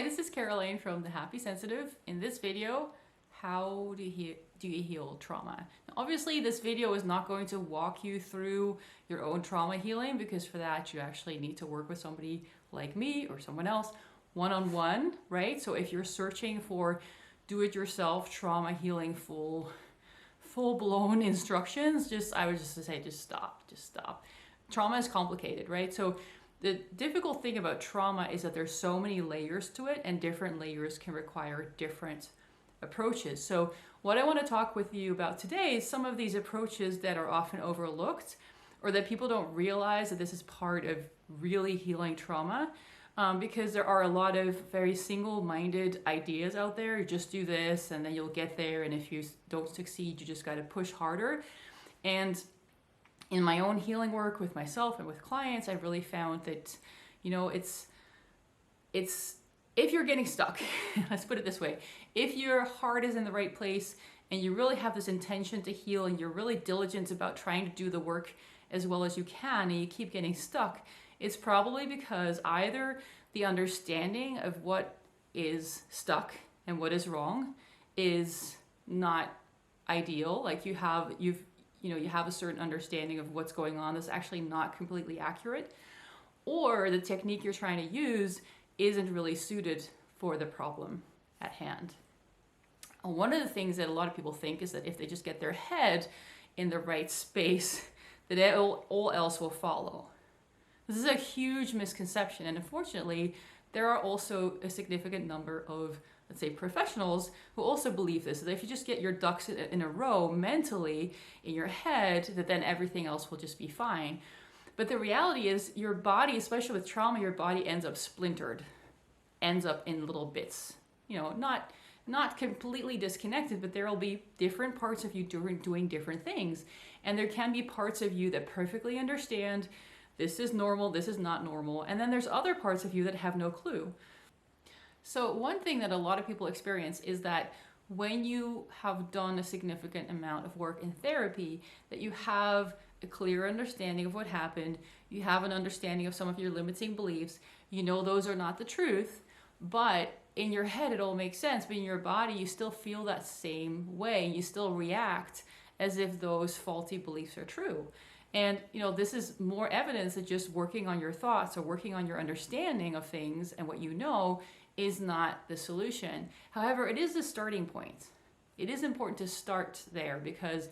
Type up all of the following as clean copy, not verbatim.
Hi, this is Caroline from The Happy Sensitive. In this video, how do you heal trauma? Now, obviously, this video is not going to walk you through your own trauma healing because for that you actually need to work with somebody like me or someone else one-on-one, right? So if you're searching for do-it-yourself trauma healing full-blown instructions, I would just say just stop. Trauma is complicated, right? So the difficult thing about trauma is that there's so many layers to it, and different layers can require different approaches. So what I want to talk with you about today is some of these approaches that are often overlooked, or that people don't realize that this is part of really healing trauma, because there are a lot of very single-minded ideas out there. You just do this and then you'll get there, and if you don't succeed, you just got to push harder. And in my own healing work with myself and with clients, I've really found that, it's if you're getting stuck, let's put it this way, if your heart is in the right place and you really have this intention to heal and you're really diligent about trying to do the work as well as you can and you keep getting stuck, it's probably because either the understanding of what is stuck and what is wrong is not ideal, like you have a certain understanding of what's going on that's actually not completely accurate, or the technique you're trying to use isn't really suited for the problem at hand. One of the things that a lot of people think is that if they just get their head in the right space, that all else will follow. This is a huge misconception, and unfortunately, there are also a significant number of, let's say, professionals who also believe this, that if you just get your ducks in a row mentally in your head, that then everything else will just be fine. But the reality is your body, especially with trauma, your body ends up splintered, ends up in little bits. Not completely disconnected, but there will be different parts of you doing different things. And there can be parts of you that perfectly understand this is normal, this is not normal. And then there's other parts of you that have no clue. So one thing that a lot of people experience is that when you have done a significant amount of work in therapy, that you have a clear understanding of what happened, you have an understanding of some of your limiting beliefs, those are not the truth, but in your head it all makes sense, but in your body you still feel that same way, you still react as if those faulty beliefs are true. And this is more evidence that just working on your thoughts or working on your understanding of things and what is not the solution. However, it is the starting point. It is important to start there, because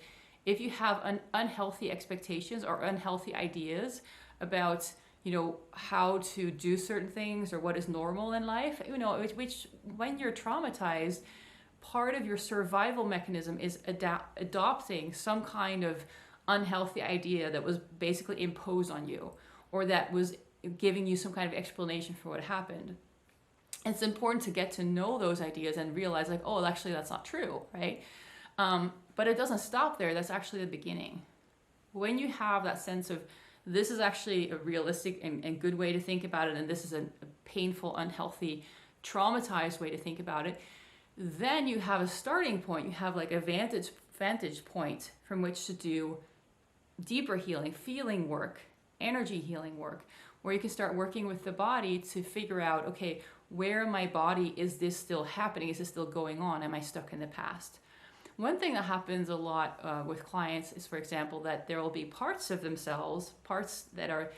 if you have unhealthy expectations or unhealthy ideas about how to do certain things or what is normal in life, which when you're traumatized, part of your survival mechanism is adopting some kind of unhealthy idea that was basically imposed on you, or that was giving you some kind of explanation for what happened. It's important to get to know those ideas and realize, like, oh, actually that's not true, right? But it doesn't stop there. That's actually the beginning. When you have that sense of this is actually a realistic and good way to think about it, and this is a painful, unhealthy, traumatized way to think about it, then you have a starting point. You have like a vantage point from which to do deeper healing, feeling work, energy healing work, where you can start working with the body to figure out, okay, where in my body is this still happening? Is this still going on? Am I stuck in the past? One thing that happens a lot with clients is, for example, that there will be parts of themselves, parts that are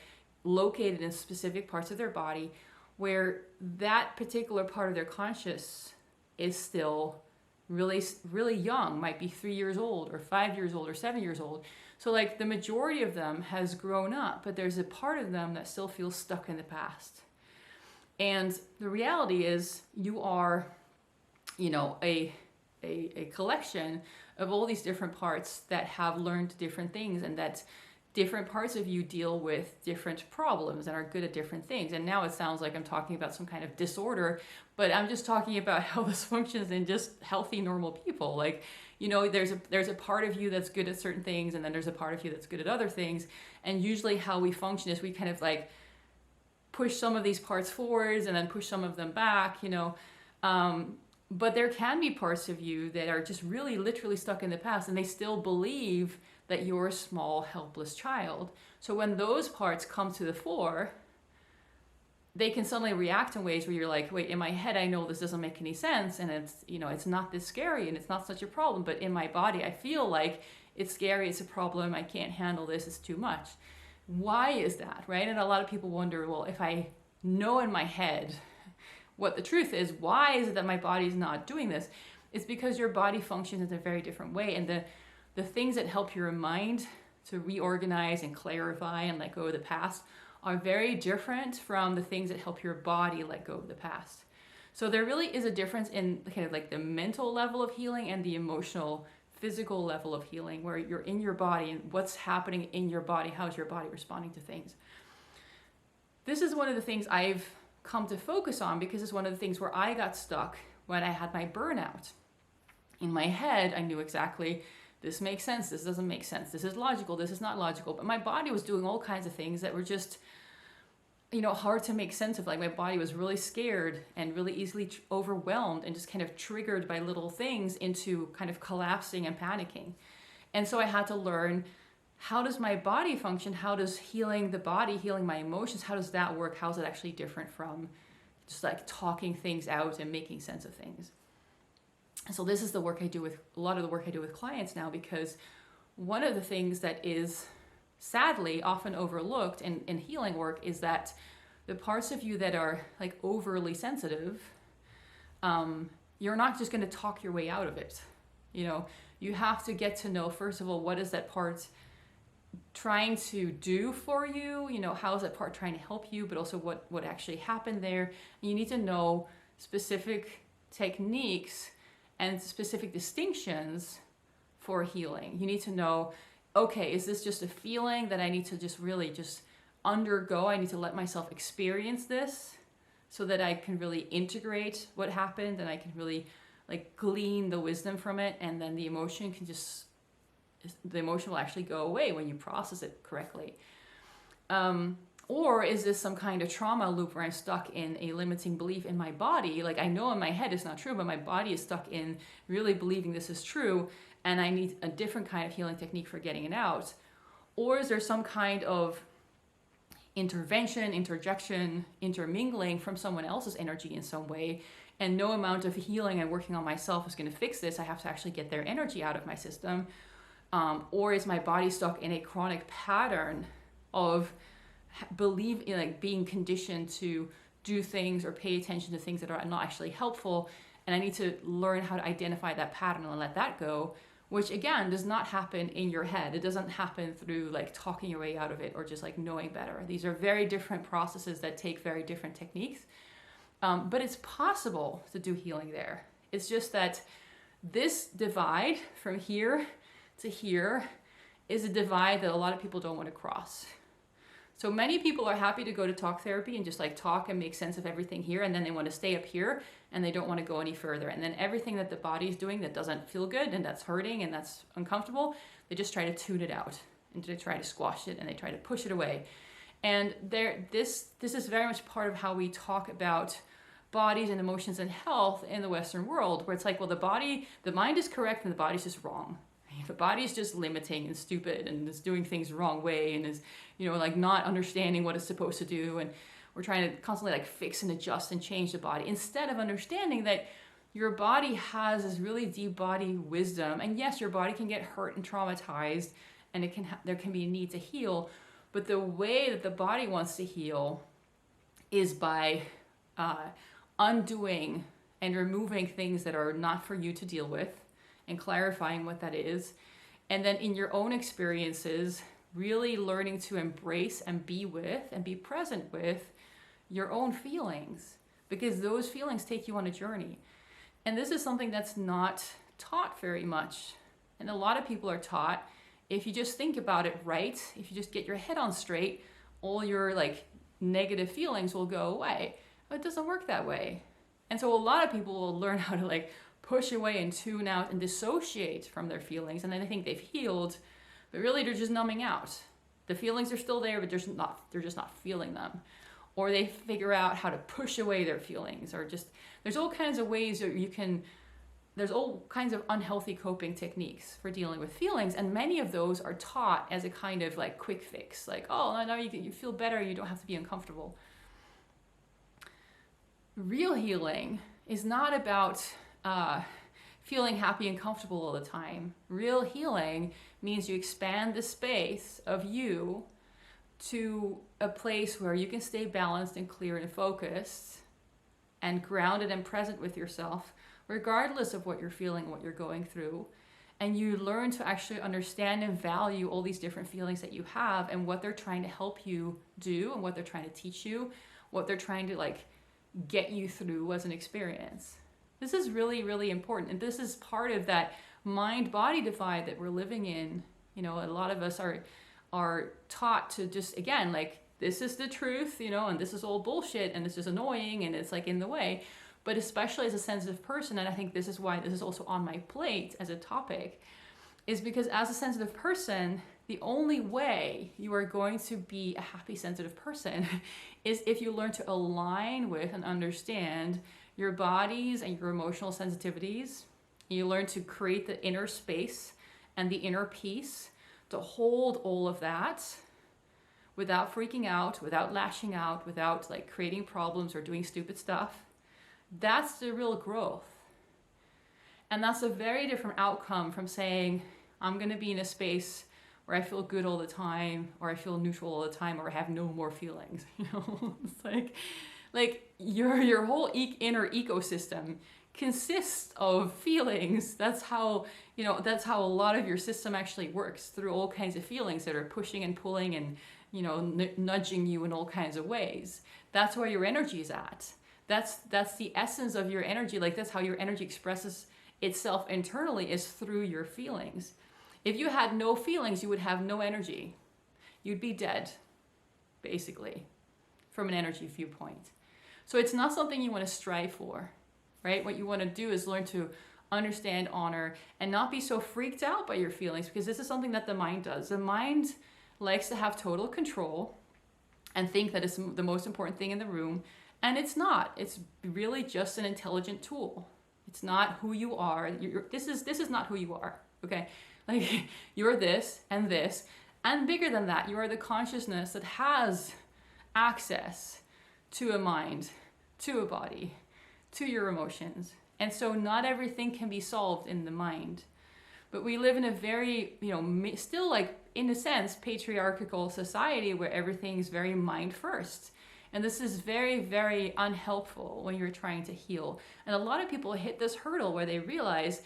located in specific parts of their body, where that particular part of their conscious is still really, really young, might be 3 years old or 5 years old or 7 years old. So like the majority of them has grown up, but there's a part of them that still feels stuck in the past. And the reality is you are, a collection of all these different parts that have learned different things, and that different parts of you deal with different problems and are good at different things. And now it sounds like I'm talking about some kind of disorder, but I'm just talking about how this functions in just healthy, normal people. Like, there's a part of you that's good at certain things, and then there's a part of you that's good at other things. And usually how we function is we kind of like push some of these parts forwards and then push some of them back, but there can be parts of you that are just really literally stuck in the past, and they still believe that you're a small, helpless child. So when those parts come to the fore, they can suddenly react in ways where you're like, wait, in my head, I know this doesn't make any sense, and it's, you know, it's not this scary and it's not such a problem, but in my body, I feel like it's scary, it's a problem, I can't handle this, it's too much. Why is that, right? And a lot of people wonder, well, if I know in my head what the truth is, why is it that my body's not doing this? It's because your body functions in a very different way, and the things that help your mind to reorganize and clarify and let go of the past are very different from the things that help your body let go of the past. So there really is a difference in kind of like the mental level of healing and the emotional, physical level of healing, where you're in your body and what's happening in your body, how's your body responding to things. This is one of the things I've come to focus on because it's one of the things where I got stuck when I had my burnout. In my head, I knew exactly, this makes sense, this doesn't make sense, this is logical, this is not logical, but my body was doing all kinds of things that were just, you know, hard to make sense of. Like my body was really scared and really easily overwhelmed and just kind of triggered by little things into kind of collapsing and panicking. And so I had to learn, how does my body function? How does healing the body, healing my emotions, how does that work? How is it actually different from just like talking things out and making sense of things? And so this is the work I do with, a lot of the work I do with clients now, because one of the things that is sadly often overlooked in healing work is that the parts of you that are like overly sensitive, you're not just going to talk your way out of it. You know, you have to get to know, first of all, what is that part trying to do for you? You know, how is that part trying to help you, but also what actually happened there? And you need to know specific techniques and specific distinctions for healing. You need to know, okay, is this just a feeling that I need to just really just undergo? I need to let myself experience this so that I can really integrate what happened and I can really like glean the wisdom from it, and then the emotion will actually go away when you process it correctly. Or is this some kind of trauma loop where I'm stuck in a limiting belief in my body? Like I know in my head it's not true, but my body is stuck in really believing this is true, and I need a different kind of healing technique for getting it out. Or is there some kind of intervention, interjection, intermingling from someone else's energy in some way, and no amount of healing and working on myself is going to fix this? I have to actually get their energy out of my system. Or is my body stuck in a chronic pattern of being conditioned to do things or pay attention to things that are not actually helpful, and I need to learn how to identify that pattern and let that go, which again does not happen in your head. It doesn't happen through like talking your way out of it or just like knowing better. These are very different processes that take very different techniques, but it's possible to do healing there. It's just that this divide from here to here is a divide that a lot of people don't want to cross. So many people are happy to go to talk therapy and just like talk and make sense of everything here, and then they want to stay up here and they don't want to go any further. And then everything that the body's doing that doesn't feel good and that's hurting and that's uncomfortable, they just try to tune it out and they try to squash it and they try to push it away. And this is very much part of how we talk about bodies and emotions and health in the Western world, where it's like, well, the mind is correct and the body's just wrong. The body's just limiting and stupid and is doing things the wrong way and is, you know, like not understanding what it's supposed to do. And we're trying to constantly like fix and adjust and change the body instead of understanding that your body has this really deep body wisdom. And yes, your body can get hurt and traumatized, and there can be a need to heal. But the way that the body wants to heal is by undoing and removing things that are not for you to deal with, and clarifying what that is. And then in your own experiences, really learning to embrace and be with and be present with your own feelings, because those feelings take you on a journey. And this is something that's not taught very much. And a lot of people are taught, if you just think about it right, if you just get your head on straight, all your like negative feelings will go away. But it doesn't work that way. And so a lot of people will learn how to like push away and tune out and dissociate from their feelings, and then they think they've healed, but really they're just numbing out. The feelings are still there, but they're just not feeling them. Or they figure out how to push away their feelings, or just there's all kinds of ways that there's all kinds of unhealthy coping techniques for dealing with feelings, and many of those are taught as a kind of like quick fix, like, oh, now you feel better, you don't have to be uncomfortable. Real healing is not about feeling happy and comfortable all the time. Real healing means you expand the space of you to a place where you can stay balanced and clear and focused and grounded and present with yourself, regardless of what you're feeling, what you're going through. And you learn to actually understand and value all these different feelings that you have and what they're trying to help you do and what they're trying to teach you, what they're trying to like get you through as an experience. This is really, really important. And this is part of that mind-body divide that we're living in. You know, a lot of us are taught to just, again, like, this is the truth, you know, and this is all bullshit and this is annoying and it's like in the way. But especially as a sensitive person, and I think this is why this is also on my plate as a topic, is because as a sensitive person, the only way you are going to be a happy, sensitive person is if you learn to align with and understand your bodies and your emotional sensitivities. You learn to create the inner space and the inner peace to hold all of that without freaking out, without lashing out, without like creating problems or doing stupid stuff. That's the real growth. And that's a very different outcome from saying, I'm going to be in a space where I feel good all the time, or I feel neutral all the time, or I have no more feelings. You know, it's like your whole inner ecosystem consists of feelings. That's how, you know, that's how a lot of your system actually works, through all kinds of feelings that are pushing and pulling and, you know, nudging you in all kinds of ways. That's where your energy is at. That's the essence of your energy. Like, that's how your energy expresses itself internally, is through your feelings. If you had no feelings, you would have no energy. You'd be dead, basically, from an energy viewpoint. So it's not something you want to strive for, right? What you want to do is learn to understand, honor, and not be so freaked out by your feelings, because this is something that the mind does. The mind likes to have total control and think that it's the most important thing in the room. And it's not. It's really just an intelligent tool. It's not who you are. This is not who you are, okay? Like, you're this, and bigger than that, you are the consciousness that has access to a mind, to a body, to your emotions. And so not everything can be solved in the mind. But we live in a very, you know, still like, in a sense, patriarchal society where everything's very mind first. And this is very, very unhelpful when you're trying to heal. And a lot of people hit this hurdle where they realize,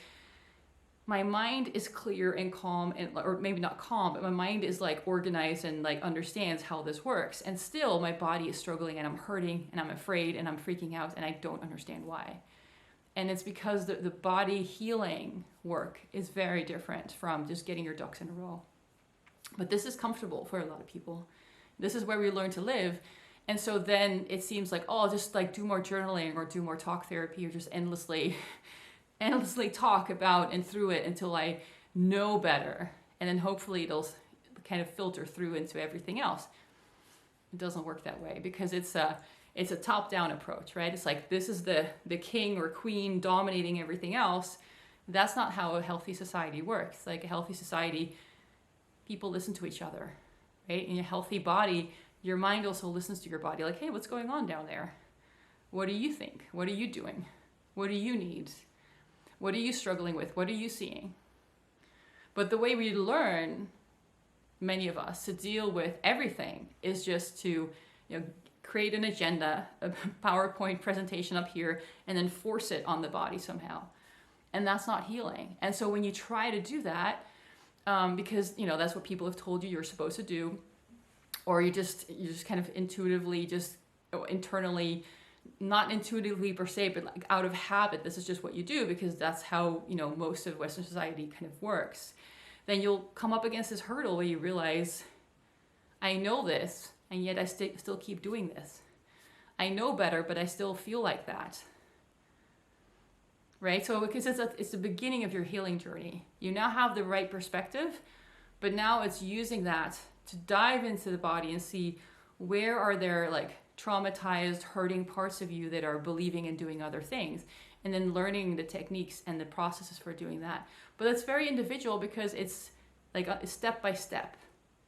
my mind is clear and calm, and, or maybe not calm, but my mind is like organized and like understands how this works. And still my body is struggling and I'm hurting and I'm afraid and I'm freaking out and I don't understand why. And it's because the body healing work is very different from just getting your ducks in a row. But this is comfortable for a lot of people. This is where we learn to live. And so then it seems like, oh, I'll just like do more journaling or do more talk therapy, or just endlessly talk about and through it until I know better. And then hopefully it'll kind of filter through into everything else. It doesn't work that way, because it's a top-down approach, right? It's like, this is the king or queen dominating everything else. That's not how a healthy society works. Like, a healthy society, people listen to each other, right? In a healthy body, your mind also listens to your body, like, hey, what's going on down there? What do you think? What are you doing? What do you need? What are you struggling with? What are you seeing? But the way we learn, many of us, to deal with everything is just to, you know, create an agenda, a PowerPoint presentation up here, and then force it on the body somehow. And that's not healing. And so when you try to do that, because, you know, that's what people have told you you're supposed to do, or you just kind of intuitively, just internally, not intuitively per se, but like out of habit, this is just what you do because that's how, you know, most of Western society kind of works. Then you'll come up against this hurdle where you realize, I know this, and yet I still keep doing this. I know better, but I still feel like that. Right? So because it's the beginning of your healing journey. You now have the right perspective, but now it's using that to dive into the body and see, where are there like traumatized, hurting parts of you that are believing and doing other things, and then learning the techniques and the processes for doing that. But it's very individual, because it's like a step by step,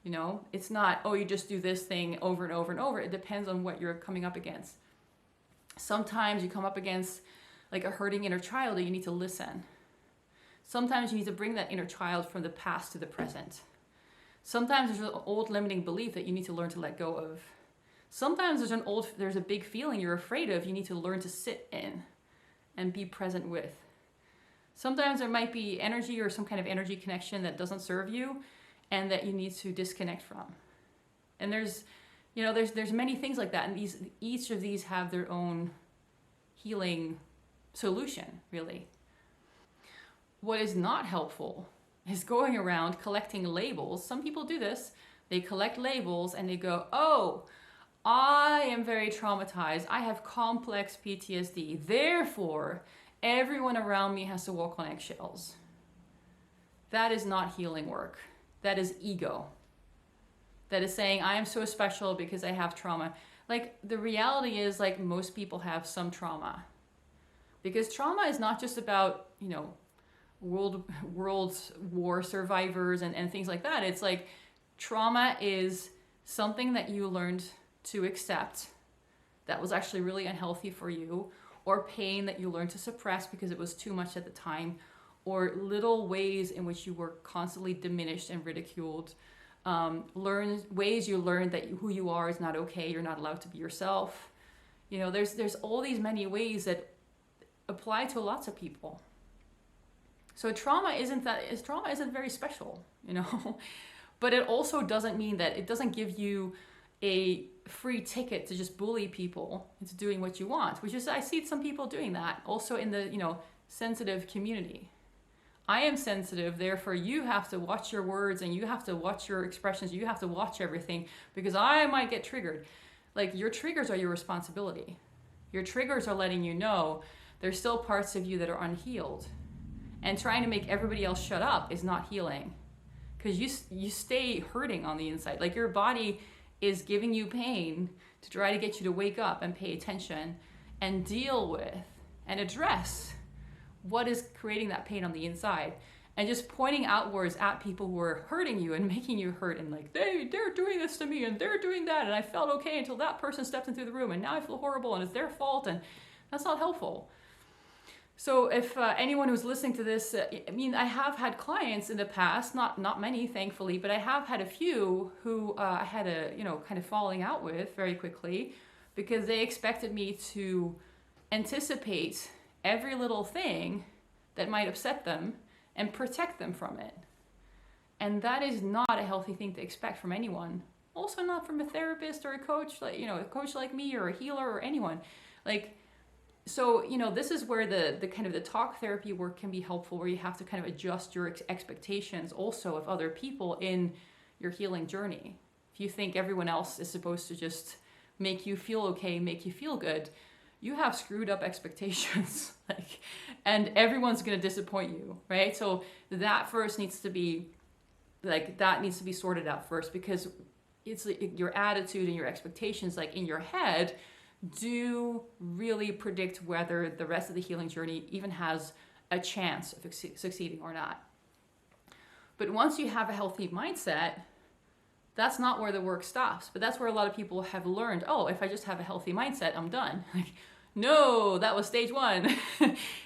you know. It's not, oh, you just do this thing over and over and over. It depends on what you're coming up against. Sometimes you come up against like a hurting inner child and you need to listen. Sometimes you need to bring that inner child from the past to the present. Sometimes there's an old limiting belief that you need to learn to let go of. Sometimes there's a big feeling you're afraid of you need to learn to sit in and be present with. Sometimes there might be energy or some kind of energy connection that doesn't serve you and that you need to disconnect from. And there's many things like that, and each of these have their own healing solution, really. What is not helpful is going around collecting labels. Some people do this. They collect labels and they go, oh, I am very traumatized. I have complex PTSD. Therefore, everyone around me has to walk on eggshells. That is not healing work. That is ego. That is saying, I am so special because I have trauma. Like, the reality is, like, most people have some trauma. Because trauma is not just about, world war survivors and things like that. It's like, trauma is something that you learned to accept that was actually really unhealthy for you, or pain that you learned to suppress because it was too much at the time, or little ways in which you were constantly diminished and ridiculed. Ways you learned that who you are is not okay, you're not allowed to be yourself. There's all these many ways that apply to lots of people. So trauma isn't very special, but it also doesn't mean that it doesn't give you a free ticket to just bully people into doing what you want, which is, I see some people doing that also in the, sensitive community. I am sensitive, therefore you have to watch your words and you have to watch your expressions, you have to watch everything because I might get triggered. Like, your triggers are your responsibility. Your triggers are letting you know there's still parts of you that are unhealed. And trying to make everybody else shut up is not healing, because you stay hurting on the inside. Like, your body is giving you pain to try to get you to wake up and pay attention and deal with and address what is creating that pain on the inside. And just pointing outwards at people who are hurting you and making you hurt, and like, they're doing this to me and they're doing that and I felt okay until that person stepped into the room and now I feel horrible and it's their fault, and that's not helpful. So if anyone who's listening to this, I have had clients in the past, not many, thankfully, but I have had a few who I had a, kind of falling out with very quickly because they expected me to anticipate every little thing that might upset them and protect them from it. And that is not a healthy thing to expect from anyone. Also not from a therapist or a coach, like, a coach like me or a healer or anyone. So, this is where the kind of the talk therapy work can be helpful, where you have to kind of adjust your expectations also of other people in your healing journey. If you think everyone else is supposed to just make you feel okay, make you feel good, you have screwed up expectations, and everyone's going to disappoint you, right? So that first needs to be, sorted out first, because it's your attitude and your expectations, in your head, do really predict whether the rest of the healing journey even has a chance of succeeding or not. But once you have a healthy mindset, that's not where the work stops. But that's where a lot of people have learned, oh, if I just have a healthy mindset, I'm done. No, that was stage one.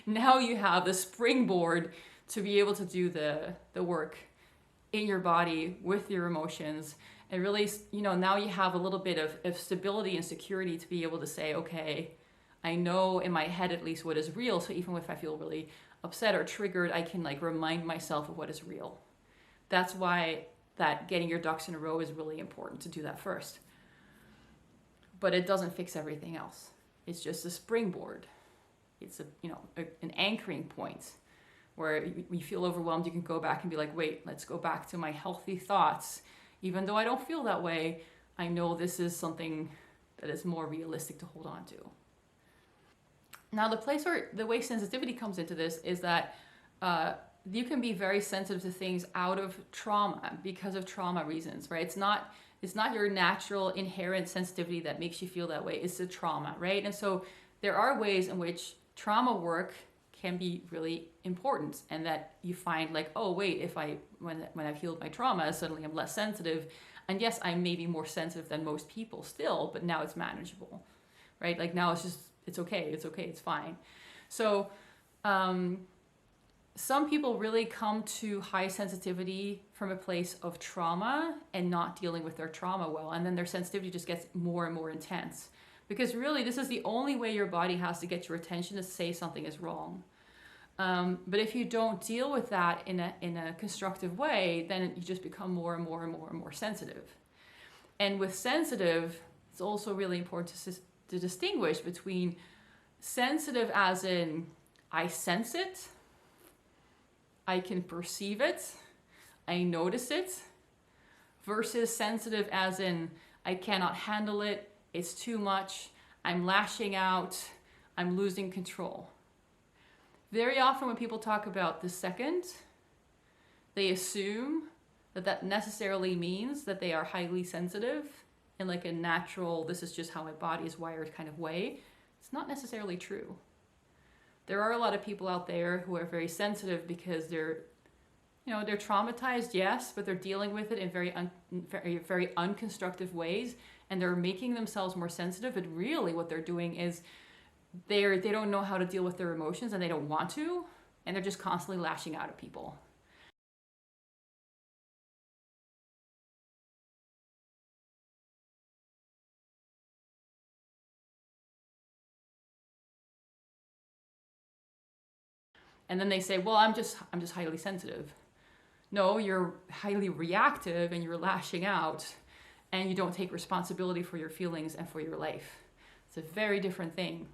Now you have the springboard to be able to do the work in your body with your emotions. And really, now you have a little bit of stability and security to be able to say, okay, I know in my head at least what is real. So even if I feel really upset or triggered, I can remind myself of what is real. That's why that getting your ducks in a row is really important, to do that first. But it doesn't fix everything else. It's just a springboard. It's an anchoring point where you feel overwhelmed, you can go back and be like, wait, let's go back to my healthy thoughts. Even though I don't feel that way, I know this is something that is more realistic to hold on to. Now, the way sensitivity comes into this is that you can be very sensitive to things out of trauma because of trauma reasons, right? It's not your natural inherent sensitivity that makes you feel that way. It's the trauma, right? And so there are ways in which trauma work can be really important, and that you find oh wait, when I've healed my trauma, suddenly I'm less sensitive, and yes, I'm maybe more sensitive than most people still, but now it's manageable, right? Now it's just it's okay, it's fine. So some people really come to high sensitivity from a place of trauma and not dealing with their trauma well, and then their sensitivity just gets more and more intense, because really this is the only way your body has to get your attention, to say something is wrong. But if you don't deal with that in a constructive way, then you just become more and more and more and more sensitive. And with sensitive, it's also really important to distinguish between sensitive as in I sense it, I can perceive it, I notice it, versus sensitive as in I cannot handle it, it's too much, I'm lashing out, I'm losing control. Very often when people talk about the second, they assume that that necessarily means that they are highly sensitive in like a natural, this is just how my body is wired kind of way. It's not necessarily true. There are a lot of people out there who are very sensitive because they're traumatized, yes, but they're dealing with it in very unconstructive ways, and they're making themselves more sensitive. But really what they're doing is they don't know how to deal with their emotions, and they don't want to, and they're just constantly lashing out at people. And then they say, well, I'm just highly sensitive. No, you're highly reactive and you're lashing out, and you don't take responsibility for your feelings and for your life. It's a very different thing,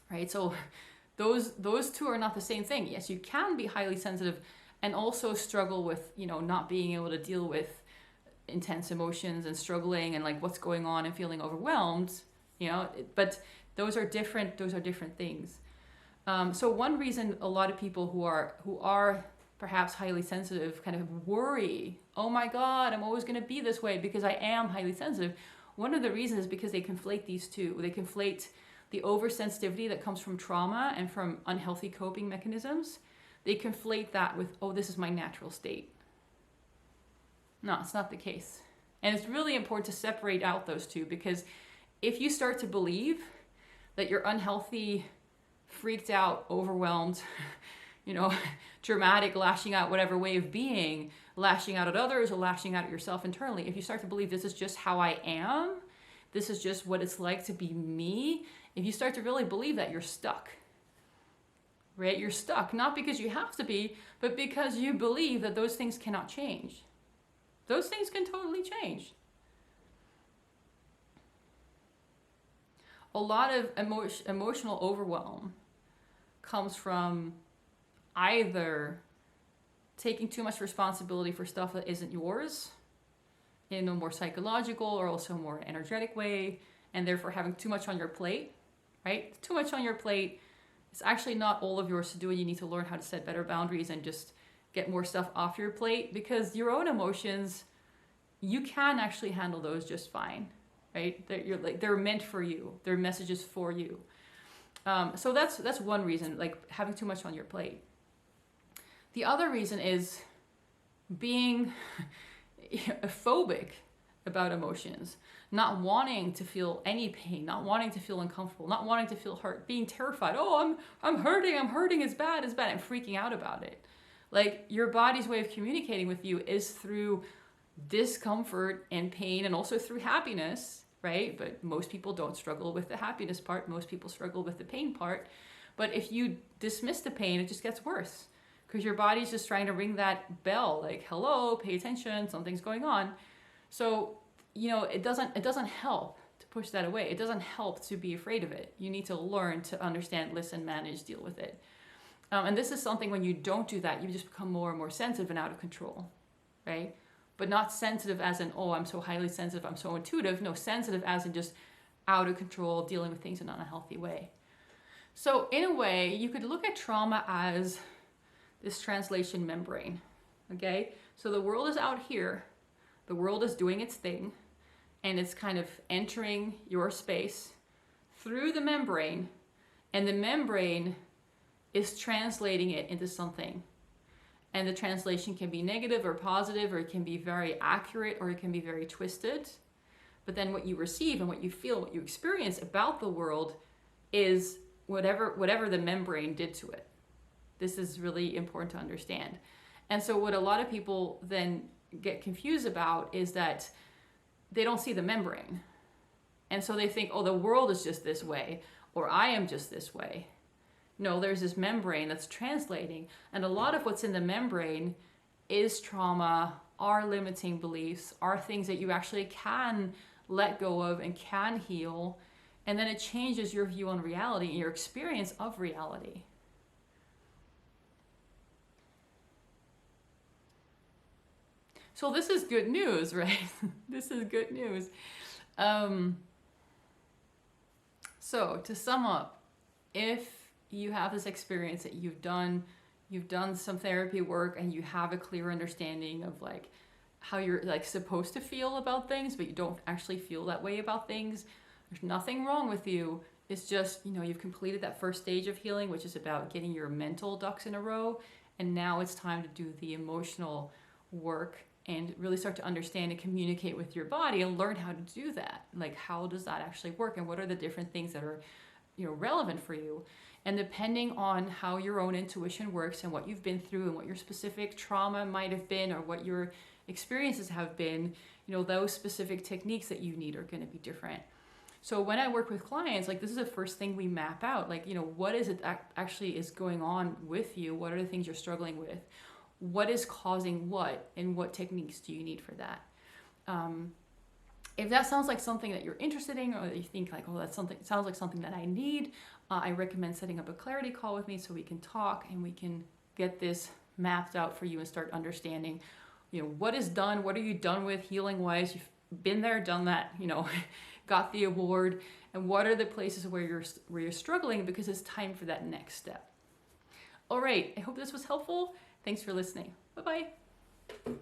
right? So those two are not the same thing. Yes, you can be highly sensitive and also struggle with, not being able to deal with intense emotions and struggling and like what's going on and feeling overwhelmed, but those are different things. So one reason a lot of people who are perhaps highly sensitive kind of worry, oh my God, I'm always going to be this way because I am highly sensitive. One of the reasons is because they conflate these two. They conflate the oversensitivity that comes from trauma and from unhealthy coping mechanisms. They conflate that with, oh, this is my natural state. No, it's not the case. And it's really important to separate out those two, because if you start to believe that you're unhealthy, freaked out, overwhelmed, dramatic, lashing out, whatever way of being, lashing out at others or lashing out at yourself internally, if you start to believe this is just how I am, this is just what it's like to be me, if you start to really believe that, you're stuck. Right? You're stuck, not because you have to be, but because you believe that those things cannot change. Those things can totally change. A lot of emotional overwhelm comes from either taking too much responsibility for stuff that isn't yours in a more psychological or also more energetic way, and therefore having too much on your plate, right? Too much on your plate. It's actually not all of yours to do, and you need to learn how to set better boundaries and just get more stuff off your plate, because your own emotions, you can actually handle those just fine, right? They're meant for you. They're messages for you. So that's one reason, like having too much on your plate. The other reason is being phobic about emotions, not wanting to feel any pain, not wanting to feel uncomfortable, not wanting to feel hurt, being terrified. Oh, I'm hurting, it's bad, and freaking out about it. Like, your body's way of communicating with you is through discomfort and pain, and also through happiness, right? But most people don't struggle with the happiness part. Most people struggle with the pain part. But if you dismiss the pain, it just gets worse, because your body's just trying to ring that bell, like, hello, pay attention, something's going on. So, it doesn't help to push that away. It doesn't help to be afraid of it. You need to learn to understand, listen, manage, deal with it. And this is something, when you don't do that, you just become more and more sensitive and out of control, right? But not sensitive as in, oh, I'm so highly sensitive, I'm so intuitive. No, sensitive as in just out of control, dealing with things in an unhealthy way. So in a way, you could look at trauma as this translation membrane, okay? So the world is out here, the world is doing its thing, and it's kind of entering your space through the membrane, and the membrane is translating it into something. And the translation can be negative or positive, or it can be very accurate, or it can be very twisted. But then what you receive and what you feel, what you experience about the world is whatever the membrane did to it. This is really important to understand. And so what a lot of people then get confused about is that they don't see the membrane. And so they think, oh, the world is just this way, or I am just this way. No, there's this membrane that's translating. And a lot of what's in the membrane is trauma, are limiting beliefs, are things that you actually can let go of and can heal. And then it changes your view on reality and your experience of reality. So this is good news, right? This is good news. So to sum up, if you have this experience that you've done some therapy work and you have a clear understanding of like how you're like supposed to feel about things, but you don't actually feel that way about things, there's nothing wrong with you. It's just, you've completed that first stage of healing, which is about getting your mental ducks in a row. And now it's time to do the emotional work and really start to understand and communicate with your body and learn how to do that. Like, how does that actually work? And what are the different things that are, relevant for you? And depending on how your own intuition works and what you've been through and what your specific trauma might have been or what your experiences have been, those specific techniques that you need are going to be different. So when I work with clients, like this is the first thing we map out, like, what is it that actually is going on with you? What are the things you're struggling with? What is causing what, and what techniques do you need for that? If that sounds like something that you're interested in, or that you think like, oh, sounds like something that I need, I recommend setting up a clarity call with me so we can talk and we can get this mapped out for you and start understanding, what is done, what are you done with healing wise? You've been there, done that, got the award, and what are the places where you're struggling, because it's time for that next step. All right, I hope this was helpful. Thanks for listening. Bye-bye.